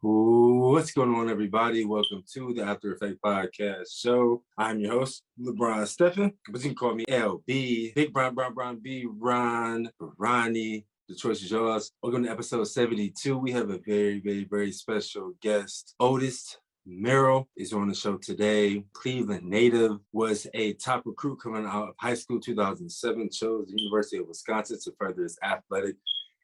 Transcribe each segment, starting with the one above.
What's going on, everybody? Welcome to the After Effect Podcast show. I'm your host, LeBron Stephen, but you can call me LB. Big Bron B, Ron, Ronnie. The choice is yours. Welcome to episode 72. We have a very special guest. Otis Merrill is on the show today. Cleveland native, was a top recruit coming out of high school 2007, chose the University of Wisconsin to further his athletic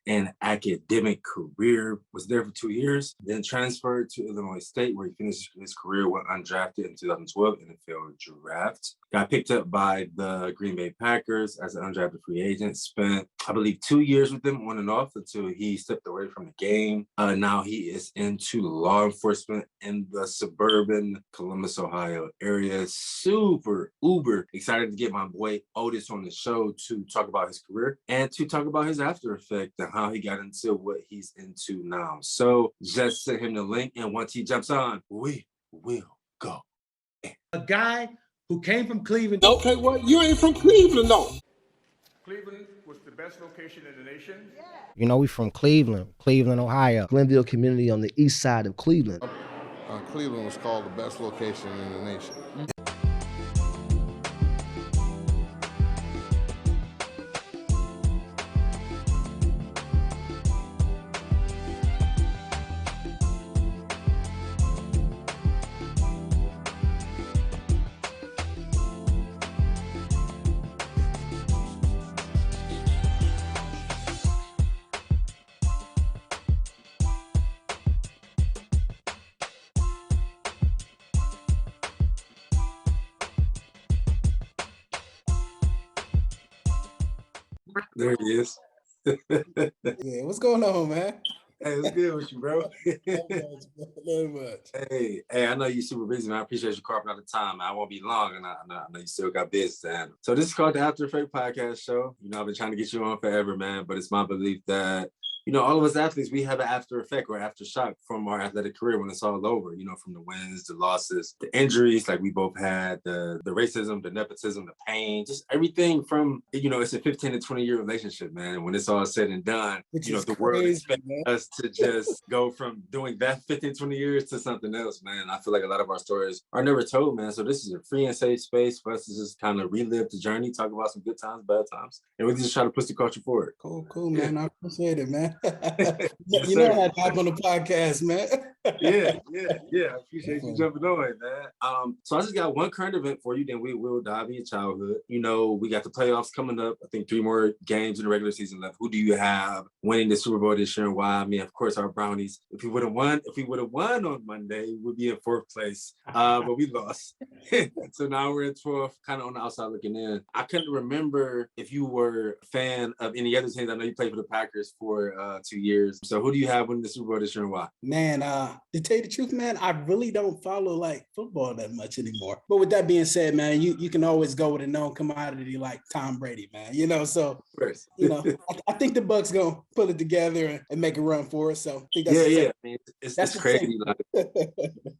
and academic career, was there for 2 years, then transferred to Illinois State, where he finished his career, went undrafted in 2012 NFL draft. Got picked up by the Green Bay Packers as an undrafted free agent, spent, I believe, 2 years with them on and off until he stepped away from the game. Now he is into law enforcement in the suburban Columbus, Ohio area. Super uber excited to get my boy Otis on the show to talk about his career and to talk about his after effect and how he got into what he's into now. So just send him the link, and once he jumps on, we will go. A guy who came from Cleveland. Okay, well, you ain't from Cleveland, no. Cleveland was the best location in the nation. You know, we from Cleveland, Ohio. Glenville community on the east side of Cleveland. Cleveland was called the best location in the nation. There he is. Yeah, what's going on, man? Hey, what's good with you, bro? Not much. Hey, I know you're super busy, man. I appreciate you carving out the time. I won't be long, and I know you still got business to handle. So this is called the After Effect Podcast show. You know, I've been trying to get you on forever, man, but it's my belief that, you know, all of us athletes, we have an after effect or aftershock from our athletic career when it's all over, you know, from the wins, the losses, the injuries, like we both had, the racism, the nepotism, the pain, just everything from, you know, it's a 15 to 20 year relationship, man. And when it's all said and done, you know, the world expects us to just go from doing that 15, 20 years to something else, man. I feel like a lot of our stories are never told, man. So this is a free and safe space for us to just kind of relive the journey, talk about some good times, bad times, and we just try to push the culture forward. Cool, man. I appreciate it, man. You know how to hop on the podcast, man. Yeah. I appreciate you jumping on, man. So I just got one current event for you, then we will dive into your childhood. You know, we got the playoffs coming up. I think 3 more games in the regular season left. Who do you have winning the Super Bowl this year and why? I mean, of course, our Brownies. If we would have won on Monday, we'd be in 4th place. But we lost. So now we're in 12th, kind of on the outside looking in. I couldn't remember if you were a fan of any other teams. I know you played for the Packers for 2 years. So who do you have winning the Super Bowl this year and why? Man, to tell you the truth, man, I really don't follow like football that much anymore. But with that being said, man, you can always go with a known commodity like Tom Brady, man. You know, so you know, I think the Bucs gonna put it together and make a run for it. So I think that's I mean, it's crazy. Like,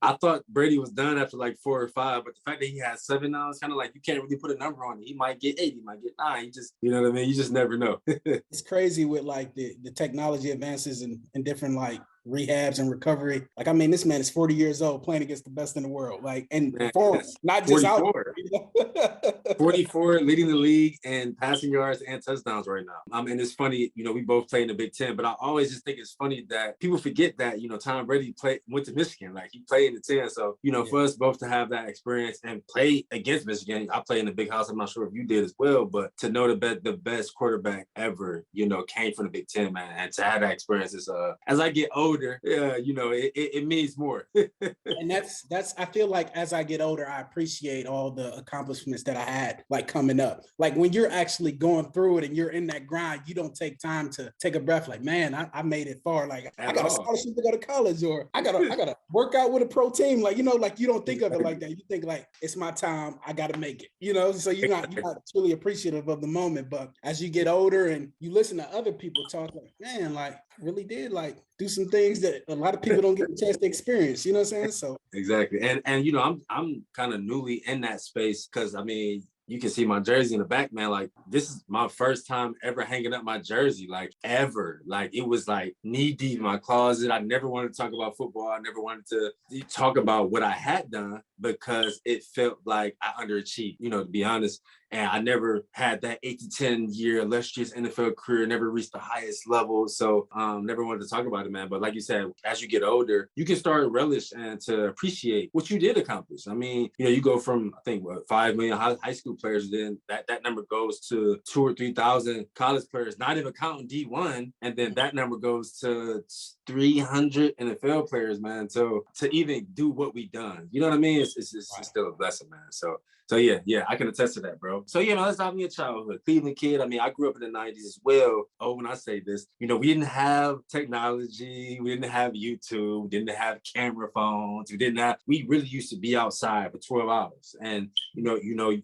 I thought Brady was done after like 4 or 5, but the fact that he has 7 now, it's kind of like you can't really put a number on it. He might get 8, he might get 9. You just, you know what I mean? You just never know. It's crazy with like the technology advances and different like rehabs and recovery. Like, I mean, this man is 40 years old playing against the best in the world. Like, and perform, not just 44. Out. 44, leading the league in passing yards and touchdowns right now. And it's funny, you know, we both play in the Big Ten, but I always just think it's funny that people forget that, you know, Tom Brady went to Michigan. Like, he played in the 10. So, you know, for us both to have that experience and play against Michigan, I play in the big house. I'm not sure if you did as well, but to know the best quarterback ever, you know, came from the Big Ten, man. And to have that experience is, as I get older, you know, it means more. And that's I feel like as I get older, I appreciate all the accomplishments that I had like coming up. Like when you're actually going through it and you're in that grind, you don't take time to take a breath like, man, I made it far. Like I got a scholarship to go to college, or I gotta work out with a pro team. Like, you know, like you don't think of it like that. You think like it's my time, I gotta make it, you know. So you're not truly appreciative of the moment. But as you get older and you listen to other people talk, like, man, like I really did like do some things that a lot of people don't get a chance to experience, you know what I'm saying? So exactly. And you know, I'm kind of newly in that space because I mean, you can see my jersey in the back, man. Like, this is my first time ever hanging up my jersey, like ever. Like, it was like knee deep in my closet. I never wanted to talk about football. I never wanted to talk about what I had done because it felt like I underachieved, to be honest. And I never had that 8 to 10 year illustrious NFL career, never reached the highest level. So never wanted to talk about it, man. But like you said, as you get older, you can start to relish and to appreciate what you did accomplish. I mean, you go from, I think, 5 million high school players, then that number goes to 2,000 or 3,000 college players, not even counting D1. And then that number goes to 300 NFL players, man. So to even do what we done, you know what I mean? It's still a blessing, man. So yeah, I can attest to that, bro. So yeah, man, let's talk about your childhood. Cleveland kid. I mean, I grew up in the 90s as well. Oh, when I say this, we didn't have technology, we didn't have YouTube, we didn't have camera phones, we really used to be outside for 12 hours. And you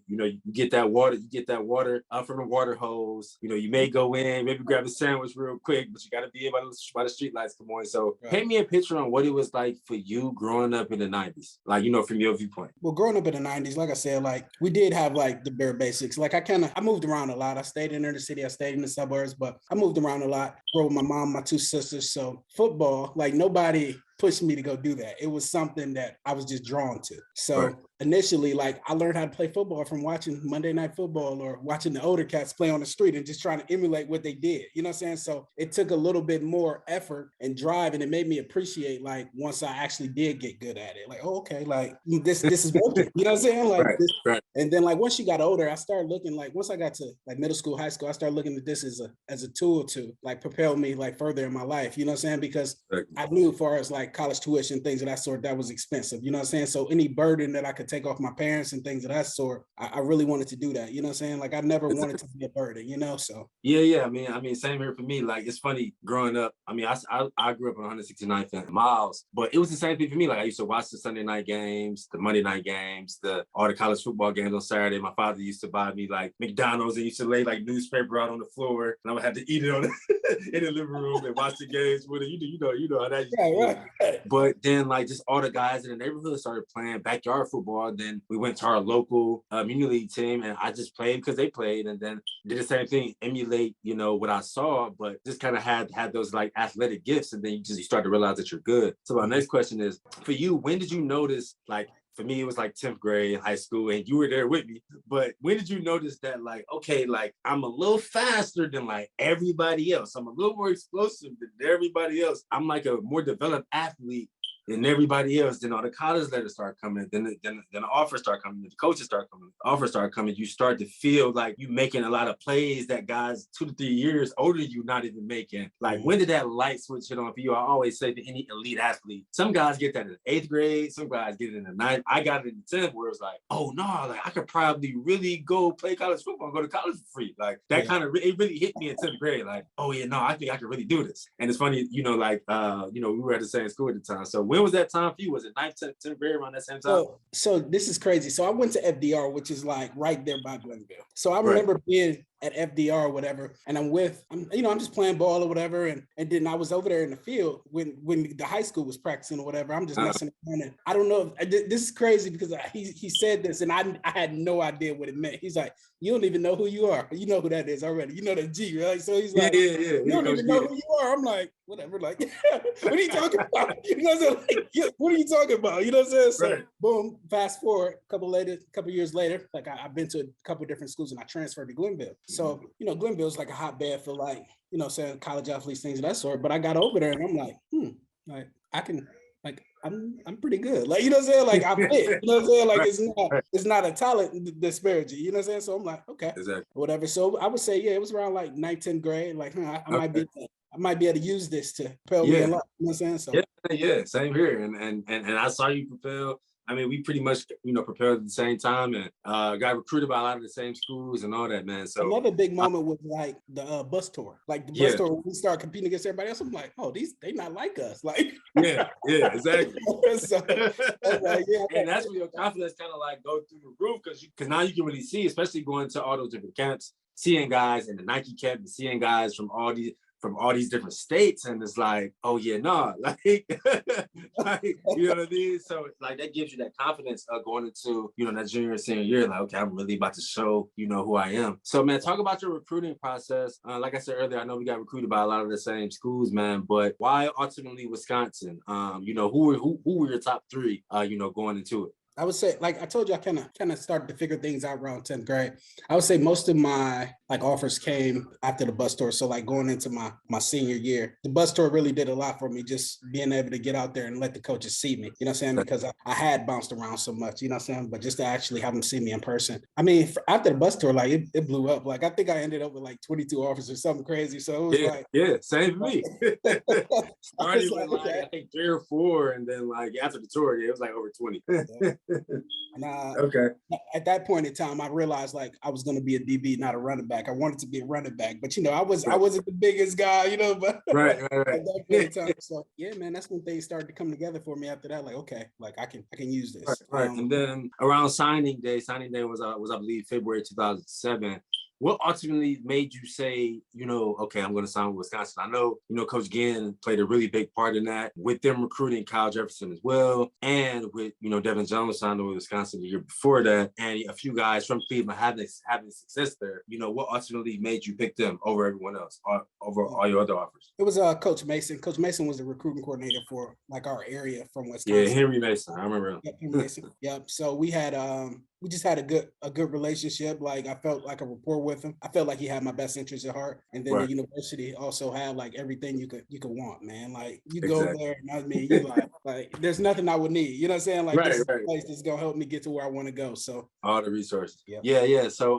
get that water up from the water hose. You may go in, maybe grab a sandwich real quick, but you gotta be able to by the street lights come on. So paint me a picture on what it was like for you growing up in the 90s, like, from your viewpoint. Well, growing up in the 90s, like I said, like we did have like the bare basics. Like I moved around a lot. I stayed in the city, I stayed in the suburbs, but I moved around a lot. Grew with my mom, my 2 sisters. So football, like nobody pushed me to go do that. It was something that I was just drawn to. So initially, like I learned how to play football from watching Monday Night Football or watching the older cats play on the street and just trying to emulate what they did. You know what I'm saying? So it took a little bit more effort and drive, and it made me appreciate, like, once I actually did get good at it, like, oh, okay, like this is working. You know what I'm saying? Like this. And then like once you got older, I started looking, like once I got to like middle school, high school, I started looking at this as a tool to like propel me like further in my life. You know what I'm saying? Because I knew as far as like college tuition, things of that sort, that was expensive. You know what I'm saying? So any burden that I could take off my parents and things of that sort, I really wanted to do that. You know what I'm saying? Like I never wanted to be a burden, so. Yeah. I mean, same here for me. Like, it's funny growing up. I mean, I grew up on 169th miles, but it was the same thing for me. Like I used to watch the Sunday night games, the Monday night games, all the college football games on Saturday. My father used to buy me like McDonald's and used to lay like newspaper out on the floor, and I would have to eat it in the living room and watch the games with it. You know how that used to be. But then like just all the guys in the neighborhood started playing backyard football. Then we went to our local mini league team, and I just played because they played, and then did the same thing, emulate what I saw, but just kind of had those like athletic gifts, and then you start to realize that you're good. So my next question is, for you, when did you notice, like, for me, it was like 10th grade in high school, and you were there with me. But when did you notice that, like, okay, like, I'm a little faster than, like, everybody else. I'm a little more explosive than everybody else. I'm like a more developed athlete than everybody else. Then all the college letters start coming. Then the offers start coming. The coaches start coming. The offers start coming. You start to feel like you making a lot of plays that guys 2 to 3 years older than you not even making. Like, when did that light switch hit on for you? I always say to any elite athlete, some guys get that in the 8th grade. Some guys get it in the 9th. I got it in the 10th, where it's like, oh no, like I could probably really go play college football and go to college for free. Like that kind of, it really hit me in 10th grade. Like, oh yeah, no, I think I could really do this. And it's funny, we were at the same school at the time. So when was that time for you? Was it 9th, 10th grade, around that same time? So this is crazy. So I went to FDR, which is like right there by Glenville. So I remember being at FDR or whatever, and I'm just playing ball or whatever, and then I was over there in the field when the high school was practicing or whatever. I'm just messing around, and I don't know. This is crazy because he said this, and I had no idea what it meant. He's like, you don't even know who you are. You know who that is already. You know the G, right? So he's like, you don't even know who you are. I'm like, whatever. Like, what are you talking about? You know what I'm saying? Like, what are you talking about? You know what I'm saying? So boom, fast forward a couple years later, like I've been to a couple of different schools, and I transferred to Glenville. So, Glenville's like a hotbed for like, saying college athletes, things of that sort. But I got over there and I'm like, like I can, like, I'm pretty good. Like, you know what I'm saying? Like I fit, you know what I'm saying? Like it's not a talent disparity, you know what I'm saying? So I'm like, okay, exactly. Whatever. So I would say, it was around like 9th, 10th grade. Like, I might be able to use this to propel me a lot. You know what I'm saying? So yeah, same here. And I saw you propel. I mean, we pretty much, prepared at the same time, and got recruited by a lot of the same schools and all that, man. So another big moment was like the bus tour. Like the bus tour, when we started competing against everybody else, I'm like, oh, they not like us. Like, yeah, exactly. So, like, and that's where your confidence kind of like go through the roof, because now you can really see, especially going to all those different camps, seeing guys in the Nike camp, and seeing guys from all these from all these different states, and it's like, oh yeah, nah, like, like, you know what I mean? So like that gives you that confidence going into, you know, that junior and senior year, like, okay, I'm really about to show, you know, who I am. So man, talk about your recruiting process. Like I said earlier, I know we got recruited by a lot of the same schools, man, but why ultimately Wisconsin? You know, who were your top three, you know, going into it? I would say, like I told you, I kind of started to figure things out around 10th grade. I would say most of my like offers came after the bus tour. So like going into my senior year, the bus tour really did a lot for me, just being able to get out there and let the coaches see me, you know what I'm saying? Because I had bounced around so much, you know what I'm saying? But just to actually have them see me in person. I mean, after the bus tour, like it blew up. Like I think I ended up with like 22 offers or something crazy. So it was yeah, same for me. Started like, with like, I think 3 or 4, and then like after the tour, it was like over 20. And okay. At that point in time, I realized like I was going to be a DB, not a running back. I wanted to be a running back, but you know, I wasn't the biggest guy, you know. But right. At that point in time, so yeah, man, that's when things started to come together for me. After that, like okay, like I can use this. Right. And then around signing day was I believe February 2007. What ultimately made you say, you know, okay, I'm going to sign with Wisconsin? I know, you know, Coach Ginn played a really big part in that with them recruiting Kyle Jefferson as well. And with, you know, Devin Jones signed with Wisconsin the year before that. And a few guys from Cleveland having success there. You know, what ultimately made you pick them over everyone else, over all your other offers? It was Coach Mason. Coach Mason was the recruiting coordinator for like our area from Wisconsin. Yeah, Henry Mason. I remember him. Yep, Henry Mason. Yep. So we had we just had a good relationship. Like I felt like a rapport with him. I felt like he had my best interest at heart. And then the university also had like everything you could want, man. Like you go there, and I mean, you like there's nothing I would need. You know what I'm saying? Like this is the place that's gonna help me get to where I want to go. So all the resources. Yep. Yeah. So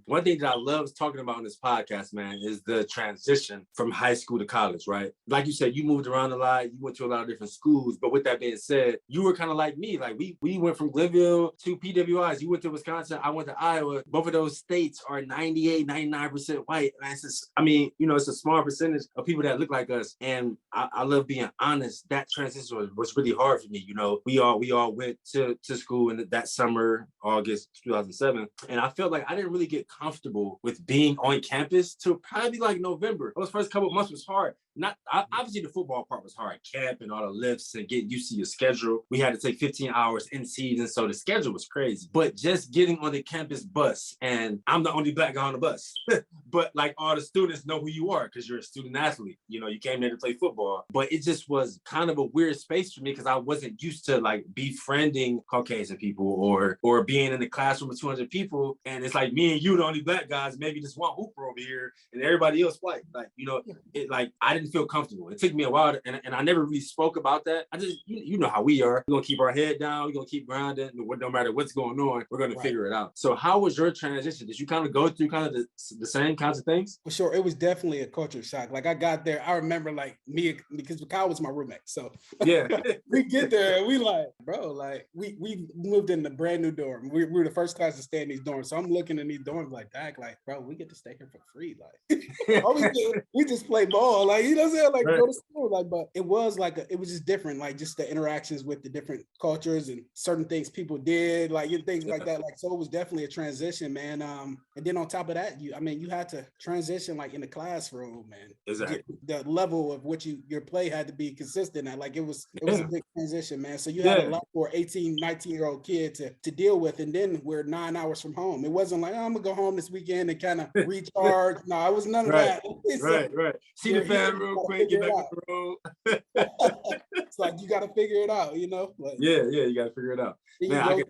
one thing that I love talking about on this podcast, man, is the transition from high school to college, right? Like you said, you moved around a lot, you went to a lot of different schools, but with that being said, you were kind of like me. Like we went from Glenville to PWIs. You went to Wisconsin, I went to Iowa. Both of those states are 98, 99% white. And it's just, I mean, you know, it's a small percentage of people that look like us. And I love being honest. That transition was really hard for me. You know, we all went to school in that summer, August 2007. And I felt like I didn't really get comfortable with being on campus till probably like November. Those first couple of months was hard. Obviously the football part was hard, camp and all the lifts and getting used to your schedule. We had to take 15 hours in season, so the schedule was crazy. But just getting on the campus bus, and I'm the only black guy on the bus, but like all the students know who you are because you're a student athlete. You know, you came there to play football. But it just was kind of a weird space for me because I wasn't used to like befriending Caucasian people or being in the classroom with 200 people, and it's like me and you the only black guys, maybe just one hooper over here, and everybody else white. Like, you know, it like I didn't feel comfortable. It took me a while, and I never really spoke about that. I just, you know how we are. We're gonna keep our head down. We're gonna keep grinding. No matter what's going on, we're gonna figure it out. So, how was your transition? Did you kind of go through kind of the same kinds of things? For sure, it was definitely a culture shock. Like I got there, I remember like me because Kyle was my roommate. So yeah, we get there and we like, bro, like we moved in a brand new dorm. We were the first class to stay in these dorms. So I'm looking in these dorms like, like, bro, we get to stay here for free. Like, all we just play ball. Like, you know what I'm saying? Like go to school. Like, but it was like it was just different. Like just the interactions with the different cultures and certain things people did, like things like that. Like so, it was definitely a transition, man. And then on top of that, you had to transition like in the classroom, man. Exactly. The level of which your play had to be consistent at. Like it was a big transition, man. So you had a lot for 18, 19-year-old kid to deal with, and then we're 9 hours from home. It wasn't like, I'm gonna go home this weekend and kind of recharge. No, I was none of that. Right. See the fan real quick, get back on the road. It's like you got to figure it out, you know. But, yeah, you got to figure it out. Man,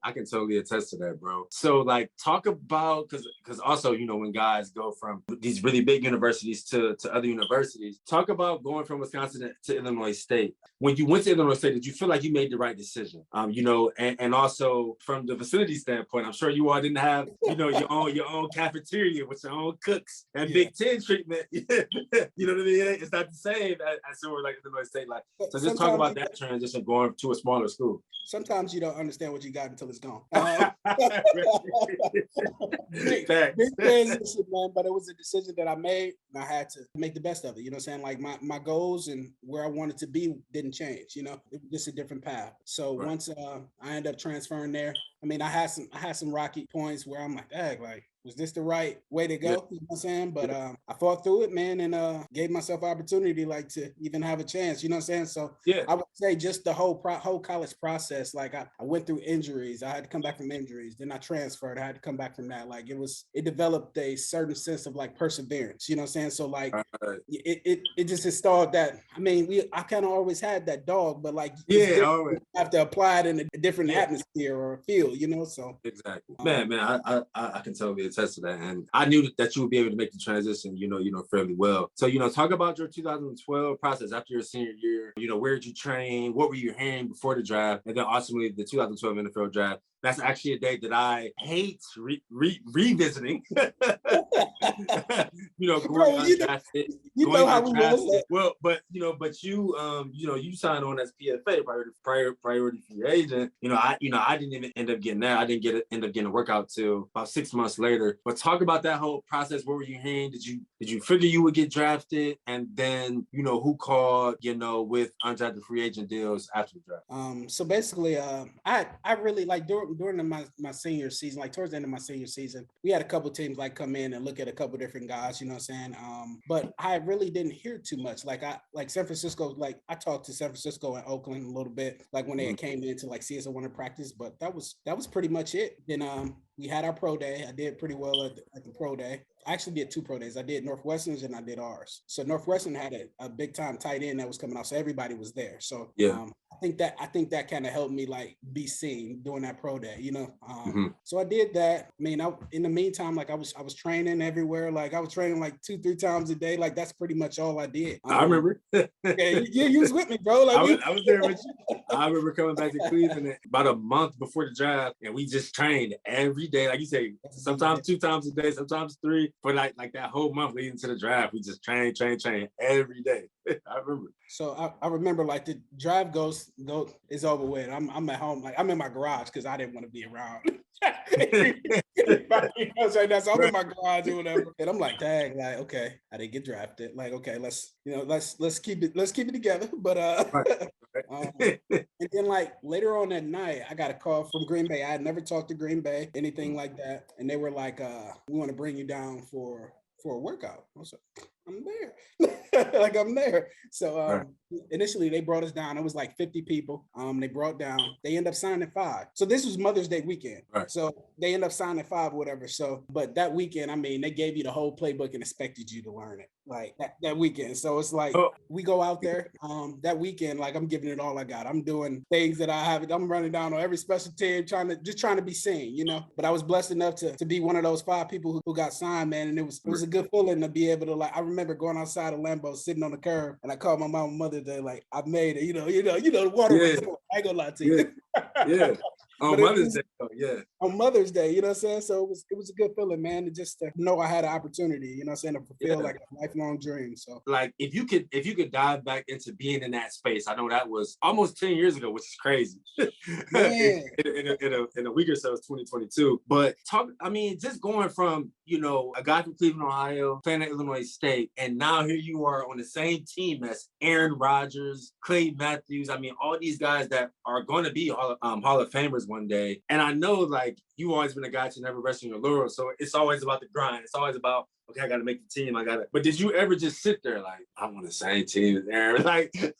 I can totally attest to that, bro. So like talk about because also, you know, when guys go from these really big universities to other universities, talk about going from Wisconsin to Illinois State. When you went to Illinois State, did you feel like you made the right decision? You know, and also from the vicinity standpoint, I'm sure you all didn't have, you know, your own cafeteria with your own cooks and Big Ten treatment. You know what I mean? It's not the same as somewhere like Illinois State. Like, so just talk about that transition going to a smaller school. Sometimes you don't understand what you got until it's gone. Big transition, man, but it was a decision that I made, and I had to make the best of it. You know what I'm saying? Like my goals and where I wanted to be didn't change. You know, it was just a different path. So once I ended up transferring there, I mean, I had some rocky points where I'm like, like was this the right way to go? Yeah. You know what I'm saying? But I fought through it, man, and gave myself opportunity like to even have a chance. You know what I'm saying? So Yeah. I would say just the whole college process. Like I went through injuries. I had to come back from injuries. Then I transferred. I had to come back from that. Like it developed a certain sense of like perseverance. You know what I'm saying? So like it just installed that. I mean, I kind of always had that dog, but like always you have to apply it in a different atmosphere or field. You know, so exactly. Man, I can totally attest to that, and I knew that you would be able to make the transition. Fairly well. So talk about your 2012 process after your senior year. Where did you train? What were you hearing before the draft, and then ultimately the 2012 NFL draft? That's actually a date that I hate revisiting. Bro, you know how we was. Well, but you signed on as PFA, priority free agent. I didn't even end up getting that. I didn't end up getting a workout till about 6 months later. But talk about that whole process. What were you hearing? Did you figure you would get drafted? And then who called? With undrafted free agent deals after the draft. So basically, I really like during my senior season, like towards the end of my senior season, we had a couple teams like come in and look at a couple different guys, you know what I'm saying? But I really didn't hear too much. Like San Francisco, like I talked to San Francisco and Oakland a little bit, like when they came in to like see us at one practice, but that was pretty much it. Then we had our pro day. I did pretty well at the pro day. I actually did 2 pro days. I did Northwestern's and I did ours. So Northwestern had a big time tight end that was coming out. So everybody was there. So I think that kind of helped me like be seen during that pro day, So I did that. I mean, in the meantime, like I was training everywhere. Like I was training like 2-3 times a day. Like that's pretty much all I did. I remember. You was with me, bro. Like I was there with you. I remember coming back to Cleveland about a month before the draft, and we just trained every day. Like you say, sometimes 2 times a day, sometimes 3. For like that whole month leading to the draft, we just train every day. I remember. So I remember like the draft is over with. I'm at home, like I'm in my garage because I didn't want to be around. So I'm in my garage or whatever, and I'm like, dang, like okay, I didn't get drafted. Like okay, let's keep it together. But and then like later on that night, I got a call from Green Bay. I had never talked to Green Bay, anything like that, and they were like, we want to bring you down for a workout. I was like, I'm there. Like I'm there. So initially they brought us down. It was like 50 people. They end up signing 5. So this was Mother's Day weekend. Right. So they end up signing 5 or whatever. So, but that weekend, I mean, they gave you the whole playbook and expected you to learn it like that weekend. So it's like, we go out there that weekend, like I'm giving it all I got. I'm doing things that I have. I'm running down on every special team, trying to be seen, but I was blessed enough to be one of those 5 people who got signed, man. And it was a good feeling to be able to I remember going outside of Lambeau, sitting on the curb, and I called my mom and mother day, like I made it, the water was cold. I ain't gonna lie to you. Yeah. On Mother's Day, yeah. On Mother's Day, you know what I'm saying? So it was a good feeling, man, to just know I had an opportunity, you know what I'm saying, to fulfill like a lifelong dream. So like if you could dive back into being in that space, I know that was almost 10 years ago, which is crazy. in a week or so, it's 2022. But just going from, a guy from Cleveland, Ohio, playing at Illinois State, and now here you are on the same team as Aaron Rodgers, Clay Matthews. I mean, all these guys that are going to be Hall of Famers one day. And I know like you've always been a guy to never rest on your laurels. So it's always about the grind. It's always about, okay, I got to make the team. But did you ever just sit there like, I'm on the same team as Aaron? Like, did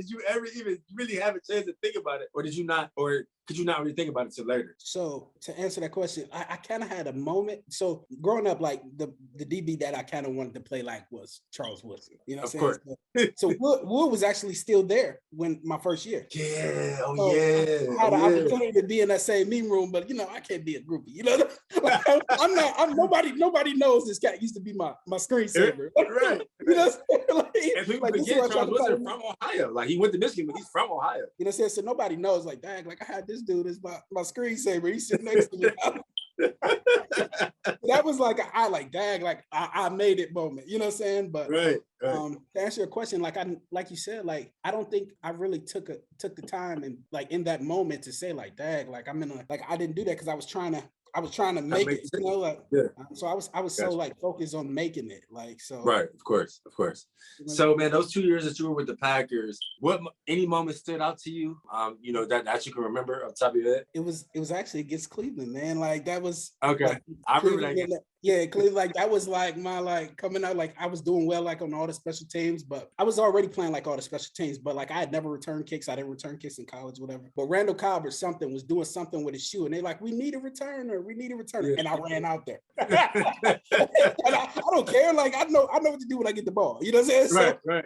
you ever even really have a chance to think about it? Or did you not, or could you not really think about it till later? So to answer that question, I kind of had a moment. So growing up, like the DB that I kind of wanted to play like was Charles Woodson. You know what I'm saying? So Wood was actually still there when my first year. Yeah. Oh, so yeah. I had an opportunity to be in that same meeting room, but I can't be a groupie. Nobody knows this guy used to be my screensaver. Right. And people forget Charles Woodson from Ohio. Like he went to Michigan, but he's from Ohio. You know what I'm saying? So nobody knows, like, dang, like I had this dude as my screensaver. He's sitting next to me. That was like I made it moment. You know what I'm saying? But right. To answer your question, like you said, like I don't think I really took the time and like in that moment to say like, dang, like I'm in I didn't do that because I I was trying to make it, you know, like, yeah. So I was so like focused on making it, like, so. Right, of course. So, man, those 2 years that you were with the Packers, any moment stood out to you? You know, that you can remember off the top of your head? It was actually against Cleveland, man. Like that was okay. Like, I remember that game. Yeah, Cleveland, like that was like my like coming out, like I was doing well like on all the special teams, but I was already playing like all the special teams, but like I had never returned kicks. I didn't return kicks in college, whatever. But Randall Cobb or something was doing something with his shoe, and they're like, we need a returner, Yeah. and I ran out there. And I don't care, like I know what to do when I get the ball. You know what I'm saying? Right.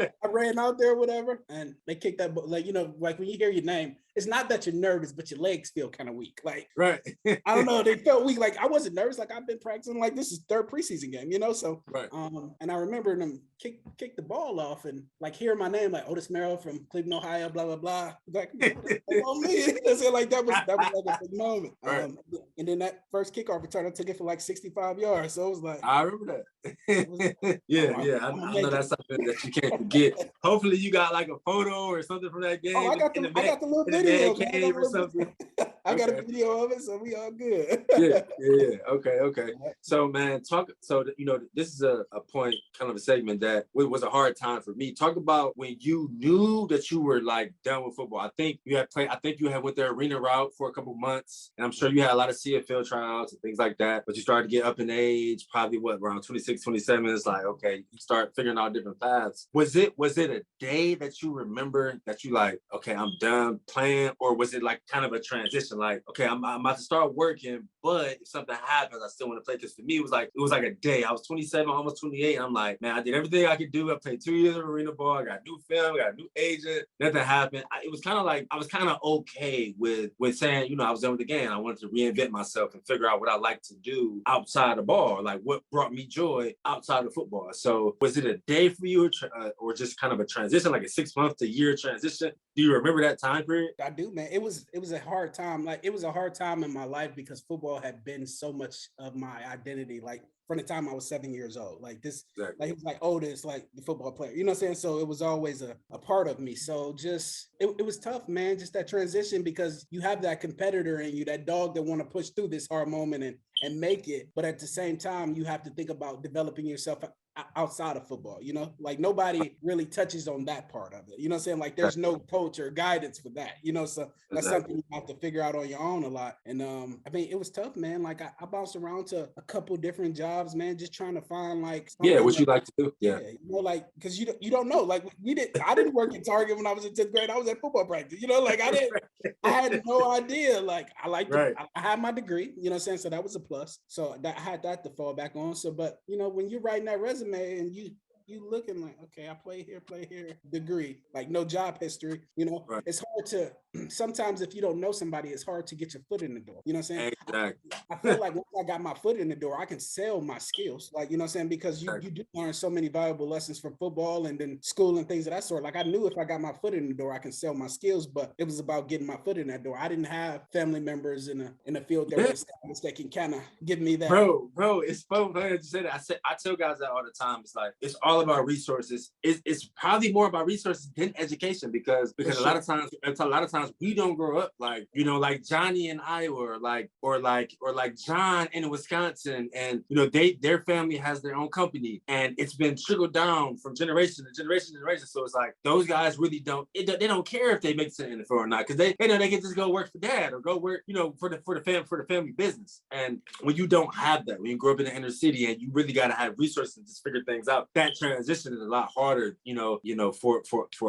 I ran out there, whatever, and they kicked that ball. Like, you know, like when you hear your name, it's not that you're nervous, but your legs feel kind of weak. Like, right. I don't know, they felt weak. Like I wasn't nervous. Like I've been practicing. Like this is third preseason game, you know. So, right. And I remember them kick the ball off and like hearing my name, like Otis Merrill from Cleveland, Ohio, blah blah blah. Like, on me. Like that was like a big moment. Right. And then that first kickoff return, I took it for like 65 yards. So it was like, I remember that. Yeah. I know that's something that you can't forget. Hopefully, you got like a photo or something from that game. Oh, I got the little video. Cave or something. I got a video of it, so we all good. Yeah. Okay. So, man, you know, this is a point, kind of a segment that was a hard time for me. Talk about when you knew that you were like done with football. I think you had went the arena route for a couple months, and I'm sure you had a lot of CFL tryouts and things like that, but you started to get up in age, probably around 26, 27. It's like, okay, you start figuring out different paths. Was it a day that you remember that you like, okay, I'm done playing, or was it like kind of a transition? Like, okay, I'm about to start working, but if something happens, I still want to play. Because for me, it was like a day. I was 27, almost 28. And I'm like, man, I did everything I could do. I played 2 years of arena ball. I got new film, got a new agent. Nothing happened. It was kind of like I was kind of okay with saying, you know, I was done with the game. I wanted to reinvent myself and figure out what I like to do outside the ball, like what brought me joy outside of football. So was it a day for you, or just kind of a transition, like a 6 month to year transition? Do you remember that time period? I do, man. It was a hard time. Like it was a hard time in my life because football had been so much of my identity. Like from the time I was 7 years old, like this, exactly. Like it was like Otis, like the football player, you know what I'm saying? So it was always a part of me. So just, it was tough, man, just that transition, because you have that competitor in you, that dog that want to push through this hard moment and make it. But at the same time, you have to think about developing yourself outside of football, you know, like nobody really touches on that part of it. You know what I'm saying? Like there's no coach or guidance for that, you know, so that's something you have to figure out on your own a lot. And I mean, it was tough, man. Like I bounced around to a couple different jobs, man, just trying to find like, what you like to do. Yeah. You know, like, cause you don't know, like I didn't work in Target when I was in 10th grade. I was at football practice, you know, like I had no idea. Like I had my degree, you know what I'm saying? So that was a plus. So I had that to fall back on. So, but you know, when you're writing that resume and you looking like, okay, I play here, degree, like no job history, you know, It's hard to, sometimes if you don't know somebody, it's hard to get your foot in the door. You know what I'm saying? Exactly. I feel like once I got my foot in the door, I can sell my skills. Like, you know what I'm saying? Because you do learn so many valuable lessons from football and then school and things of that sort. Like I knew if I got my foot in the door, I can sell my skills, but it was about getting my foot in that door. I didn't have family members in a field that can kind of give me that. Bro, it's so funny to say that. I tell guys that all the time. It's like, it's all about resources. It's probably more about resources than education, because a lot of times we don't grow up like, you know, like Johnny in Iowa, or like John in Wisconsin, and you know their family has their own company, and it's been trickled down from generation to generation to generation. So it's like those guys really don't care if they make it to the NFL or not, because they know they can just go work for dad or go work, you know, for the family business. And when you don't have that, when you grow up in the inner city and you really got to have resources to just figure things out, that transition is a lot harder, you know, for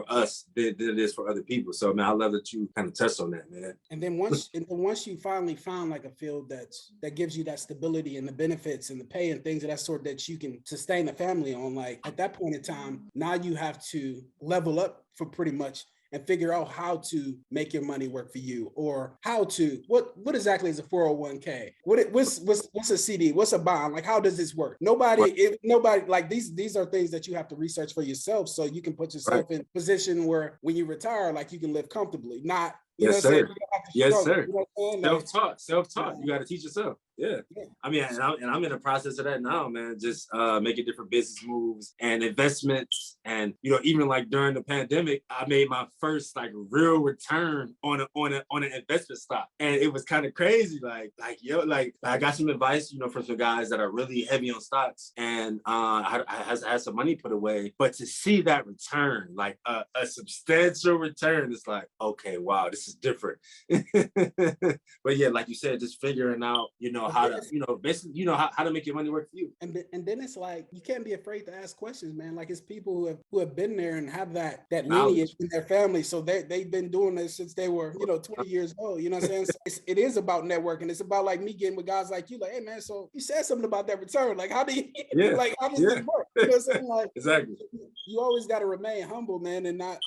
us than it is for other people. So man, I love that you kind of touched on that, man. And then once you finally found like a field that gives you that stability and the benefits and the pay and things of that sort that you can sustain a family on, like at that point in time, now you have to level up for pretty much and figure out how to make your money work for you, or how to, what exactly is a 401k? What's a CD? What's a bond? Like, how does this work? Nobody, like these are things that you have to research for yourself, so you can put yourself in a position where when you retire, like you can live comfortably, not You know Yes, what I'm saying? sir. You don't have to Yes, struggle. sir. You know what I'm saying? Like, Self-taught. yeah. You got to teach yourself. Yeah. Yeah. I mean, and I'm in the process of that now, man. Just making different business moves and investments, and even like during the pandemic, I made my first like real return on an investment stock, and it was kind of crazy. Like I got some advice, from some guys that are really heavy on stocks, and I had some money put away, but to see that return, like a substantial return, it's like, okay, wow, this is different. But yeah, like you said, just figuring out, how to, basically, how to make your money work for you. And then it's like, you can't be afraid to ask questions, man. Like, it's people who have been there and have that lineage in their family. So they've been doing this since they were, 20 years old. You know what I'm saying? So it is about networking. It's about like me getting with guys like you, like, hey man, so you said something about that return. Like, how do you how does this work? You know what I'm saying? Like, exactly. You always got to remain humble, man, and not,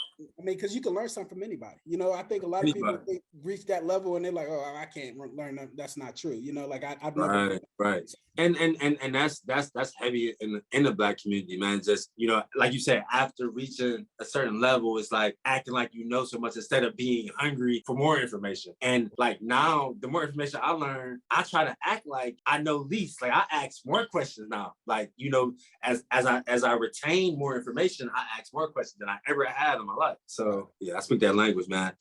because you can learn something from anybody. I think a lot of people reach that level and they're like, oh, I can't learn that. That's not true. Like I've never. Right. And that's heavy in the Black community, man. Just, like you said, after reaching a certain level, it's like acting like you know so much instead of being hungry for more information. And like now, the more information I learn, I try to act like I know least. Like I ask more questions now. Like, as I retain more information, I ask more questions than I ever have in my life. So yeah, I speak that language, man.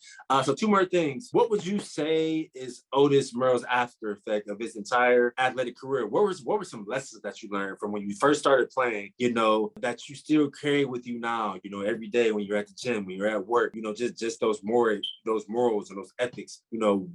So two more things. What would you say is Otis Merrill's after effect of his entire athletic career? What were some lessons that you learned from when you first started playing, that you still carry with you now, every day when you're at the gym, when you're at work, just those morals and those ethics,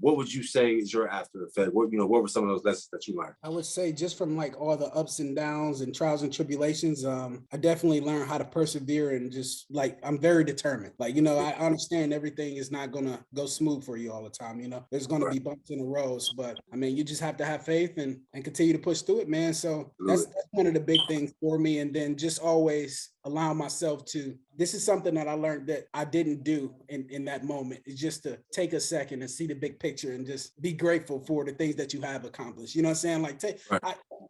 what would you say is your after effect? What were some of those lessons that you learned? I would say, just from like all the ups and downs and trials and tribulations, I definitely learned how to persevere, and just like, I'm very determined. Like, I understand everything is not going to go smooth for you all the time. There's going to be bumps in the roads, but I mean, you just have to have faith and continue to push through it, man. So that's one of the big things for me. And then just always allow myself to, this is something that I learned that I didn't do in that moment, is just to take a second and see the big picture and just be grateful for the things that you have accomplished. You know what I'm saying? Like,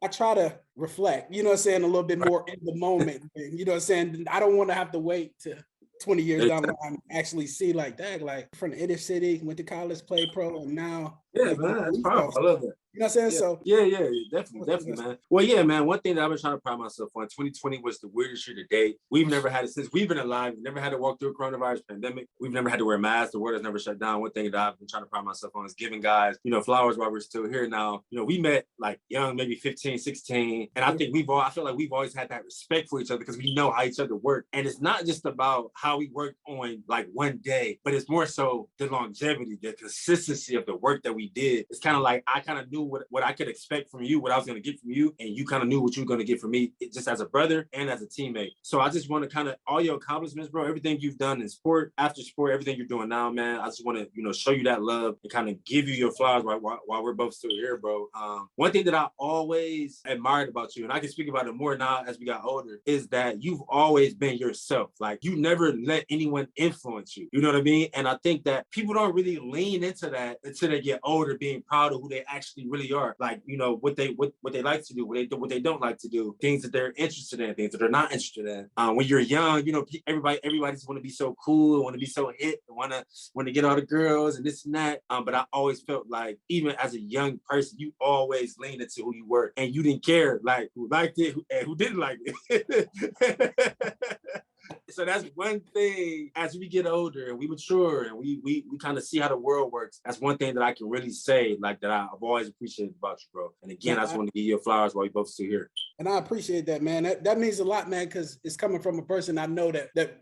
I try to reflect, you know what I'm saying, a little bit more in the moment. You know what I'm saying? I don't want to have to wait to 20 years down the line, actually see like that, like from the inner city, went to college, played pro, and now. Yeah, man, that's powerful. I love that. You know what I'm saying? Yeah. So yeah, definitely, man. Well, yeah, man. One thing that I've been trying to pride myself on, 2020 was the weirdest year to date. We've never had it since we've been alive. We've never had to walk through a coronavirus pandemic. We've never had to wear masks. The world has never shut down. One thing that I've been trying to pride myself on is giving guys, flowers while we're still here now. We met like young, maybe 15, 16. And I feel like we've always had that respect for each other because we know how each other work. And it's not just about how we work on like one day, but it's more so the longevity, the consistency of the work that we did. It's kind of like, I kind of knew what I could expect from you, what I was going to get from you, and you kind of knew what you were going to get from me, just as a brother and as a teammate. So I just want to kind of, all your accomplishments, bro, everything you've done in sport, after sport, everything you're doing now, man, I just want to, show you that love and kind of give you your flowers while we're both still here, bro. One thing that I always admired about you, and I can speak about it more now as we got older, is that you've always been yourself. Like, you never let anyone influence you. You know what I mean? And I think that people don't really lean into that until they get older, being proud of who they actually really are. Like, what they like to do, what they don't like to do, things that they're interested in, things that they're not interested in. When you're young, everybody just want to be so cool, want to be so hip, want to get all the girls and this and that. But I always felt like, even as a young person, you always leaned into who you were, and you didn't care like who liked it and who didn't like it. So that's one thing, as we get older and we mature and we kind of see how the world works. That's one thing that I can really say, like, that I've always appreciated about you, bro. And again, I just want to give you your flowers while we both still here. And I appreciate that, man. That means a lot, man, because it's coming from a person I know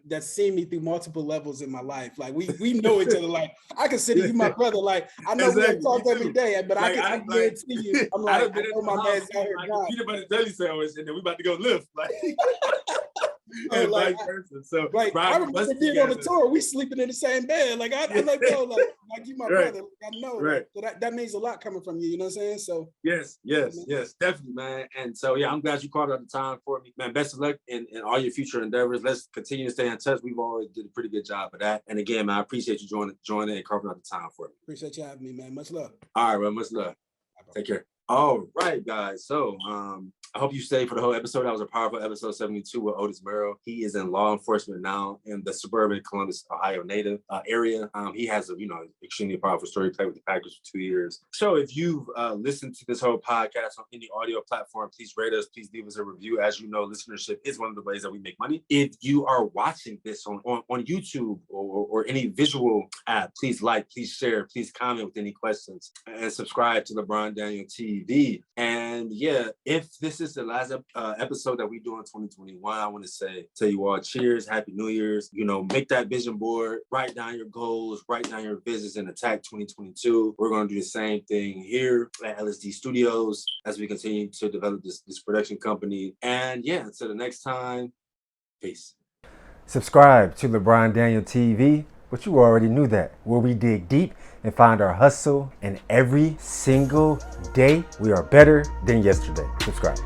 that's seen me through multiple levels in my life. Like, we know each other. Like, I consider you my brother. Like, I know we don't talk every day, but like, I guarantee you, I'm like, I know my man's out here. Like, peanut butter jelly sandwich, and then we about to go lift. Like, and like, vice versa. So, like, I remember being on the tour, we sleeping in the same bed. Like, I'm like, bro, like you my brother. Like, I know. Right. So that means a lot coming from you. You know what I'm saying? So yes, definitely, man. And so yeah, I'm glad you called out the time for me, man. Best of luck in all your future endeavors. Let's continue to stay in touch. We've always did a pretty good job of that. And again, man, I appreciate you joining and carving out the time for me. Appreciate you having me, man. Much love. All right, man. Much love. Take care. All right, guys. So I hope you stayed for the whole episode. That was a powerful episode 72 with Otis Merrill. He is in law enforcement now in the suburban Columbus, Ohio native area. He has a extremely powerful story. Played with the Packers for 2 years. So if you've listened to this whole podcast on any audio platform, please rate us. Please leave us a review. As you know, listenership is one of the ways that we make money. If you are watching this on YouTube or any visual app, please like, please share, please comment with any questions, and subscribe to LeBron Daniel TV. And yeah, if this is the last episode that we do in 2021, I want to tell you all cheers, happy New Year's. Make that vision board, write down your goals, write down your visions, and attack 2022. We're going to do the same thing here at LSD Studios as we continue to develop this production company. And yeah, until the next time, peace. Subscribe to LeBron Daniel TV, but you already knew that, where we dig deep and find our hustle, and every single day we are better than yesterday. Subscribe.